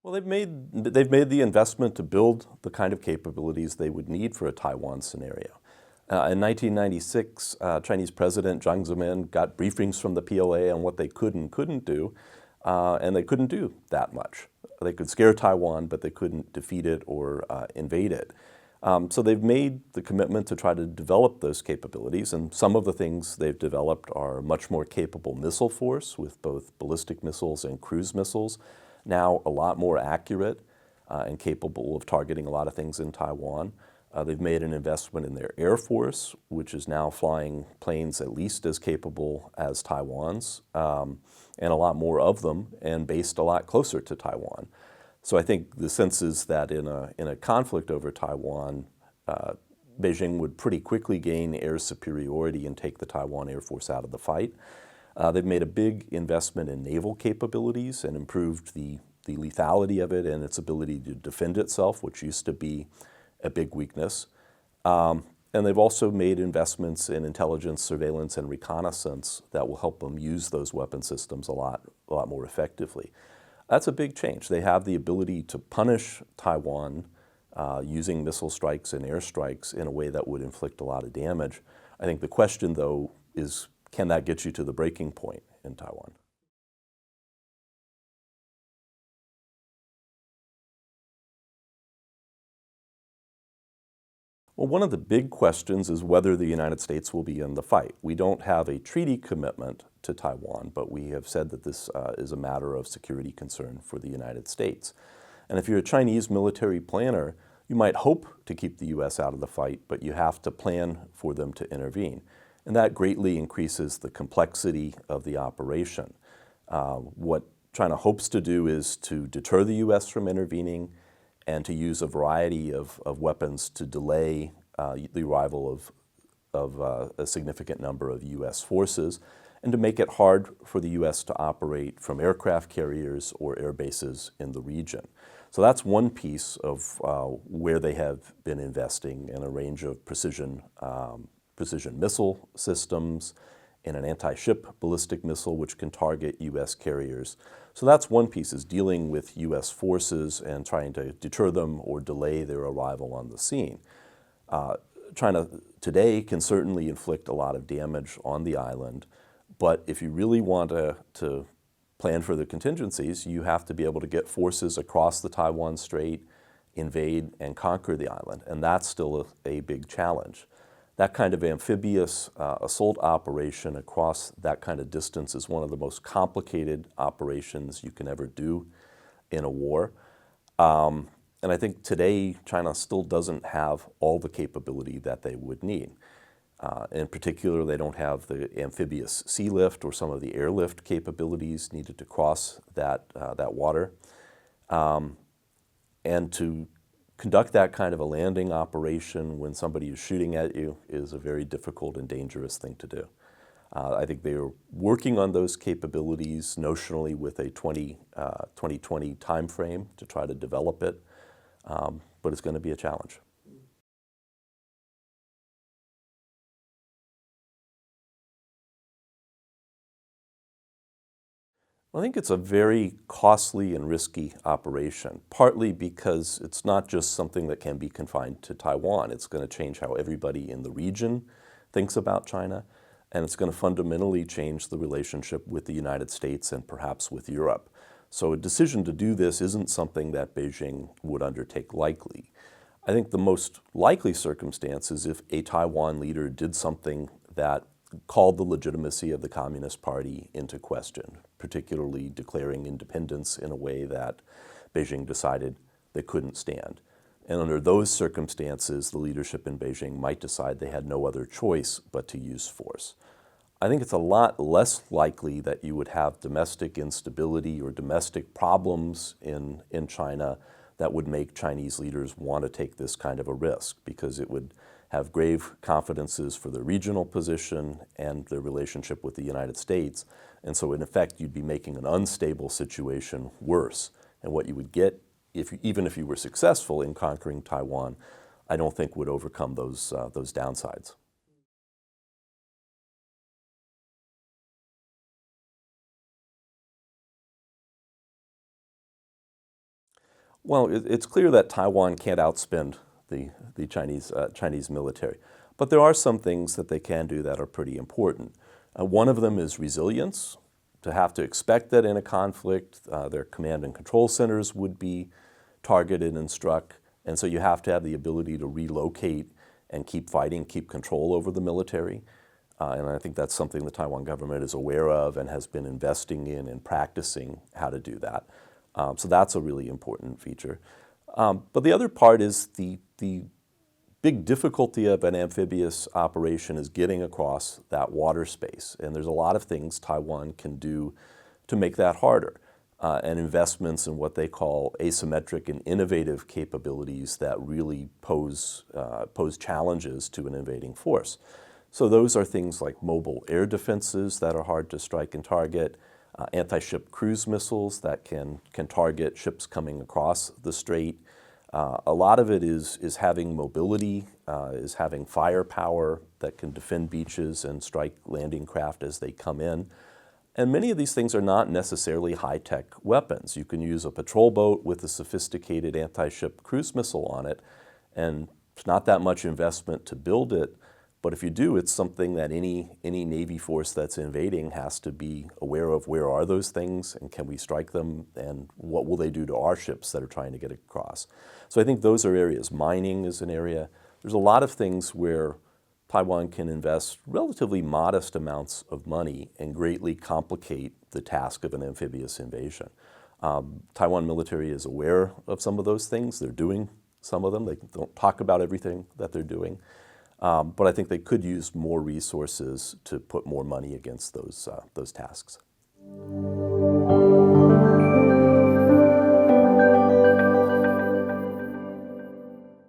Well, they've made the investment to build the kind of capabilities they would need for a Taiwan scenario. In 1996, Chinese President Jiang Zemin got briefings from the PLA on what they could and couldn't do, and they couldn't do that much. They could scare Taiwan, but they couldn't defeat it or invade it. So they've made the commitment to try to develop those capabilities, and some of the things they've developed are a much more capable missile force with both ballistic missiles and cruise missiles, now a lot more accurate and capable of targeting a lot of things in Taiwan. They've made an investment in their Air Force, which is now flying planes at least as capable as Taiwan's, and a lot more of them, and based a lot closer to Taiwan. So I think the sense is that in a conflict over Taiwan, Beijing would pretty quickly gain air superiority and take the Taiwan Air Force out of the fight. They've made a big investment in naval capabilities and improved the lethality of it and its ability to defend itself, which used to be a big weakness. And they've also made investments in intelligence, surveillance, and reconnaissance that will help them use those weapon systems a lot more effectively. That's a big change. They have the ability to punish Taiwan using missile strikes and airstrikes in a way that would inflict a lot of damage. I think the question, though, is can that get you to the breaking point in Taiwan? Well, one of the big questions is whether the United States will be in the fight. We don't have a treaty commitment to Taiwan, but we have said that this is a matter of security concern for the United States. And if you're a Chinese military planner, you might hope to keep the U.S. out of the fight, but you have to plan for them to intervene. And that greatly increases the complexity of the operation. What China hopes to do is to deter the U.S. from intervening and to use a variety of weapons to delay the arrival of a significant number of U.S. forces and to make it hard for the U.S. to operate from aircraft carriers or air bases in the region. So that's one piece of where they have been investing in a range of precision missile systems, and an anti-ship ballistic missile which can target U.S. carriers. So that's one piece, is dealing with U.S. forces and trying to deter them or delay their arrival on the scene. China today can certainly inflict a lot of damage on the island, but if you really want to plan for the contingencies, you have to be able to get forces across the Taiwan Strait, invade and conquer the island, and that's still a big challenge. That kind of amphibious assault operation across that kind of distance is one of the most complicated operations you can ever do in a war. And I think today China still doesn't have all the capability that they would need. In particular, they don't have the amphibious sea lift or some of the airlift capabilities needed to cross that water. And to conduct that kind of a landing operation when somebody is shooting at you is a very difficult and dangerous thing to do. I think they are working on those capabilities notionally with a 2020 timeframe to try to develop it, but it's going to be a challenge. I think it's a very costly and risky operation, partly because it's not just something that can be confined to Taiwan. It's going to change how everybody in the region thinks about China, and it's going to fundamentally change the relationship with the United States and perhaps with Europe. So a decision to do this isn't something that Beijing would undertake lightly. I think the most likely circumstance is if a Taiwan leader did something that called the legitimacy of the Communist Party into question, particularly declaring independence in a way that Beijing decided they couldn't stand. And under those circumstances, the leadership in Beijing might decide they had no other choice but to use force. I think it's a lot less likely that you would have domestic instability or domestic problems in China that would make Chinese leaders want to take this kind of a risk, because it would have grave confidences for their regional position and their relationship with the United States. And so in effect, you'd be making an unstable situation worse. And what you would get, even if you were successful in conquering Taiwan, I don't think would overcome those downsides. Well, it's clear that Taiwan can't outspend the Chinese military. But there are some things that they can do that are pretty important. One of them is resilience. To have to expect that in a conflict, their command and control centers would be targeted and struck. And so you have to have the ability to relocate and keep fighting, keep control over the military. And I think that's something the Taiwan government is aware of and has been investing in and practicing how to do that. So that's a really important feature. But the other part is the big difficulty of an amphibious operation is getting across that water space. And there's a lot of things Taiwan can do to make that harder. And investments in what they call asymmetric and innovative capabilities that really pose challenges to an invading force. So those are things like mobile air defenses that are hard to strike and target, anti-ship cruise missiles that can target ships coming across the strait. A lot of it is having mobility, is having firepower that can defend beaches and strike landing craft as they come in. And many of these things are not necessarily high-tech weapons. You can use a patrol boat with a sophisticated anti-ship cruise missile on it, and it's not that much investment to build it. But if you do, it's something that any Navy force that's invading has to be aware of. Where are those things, and can we strike them, and what will they do to our ships that are trying to get across? So I think those are areas. Mining is an area. There's a lot of things where Taiwan can invest relatively modest amounts of money and greatly complicate the task of an amphibious invasion. Taiwan military is aware of some of those things. They're doing some of them. They don't talk about everything that they're doing. But I think they could use more resources to put more money against those tasks.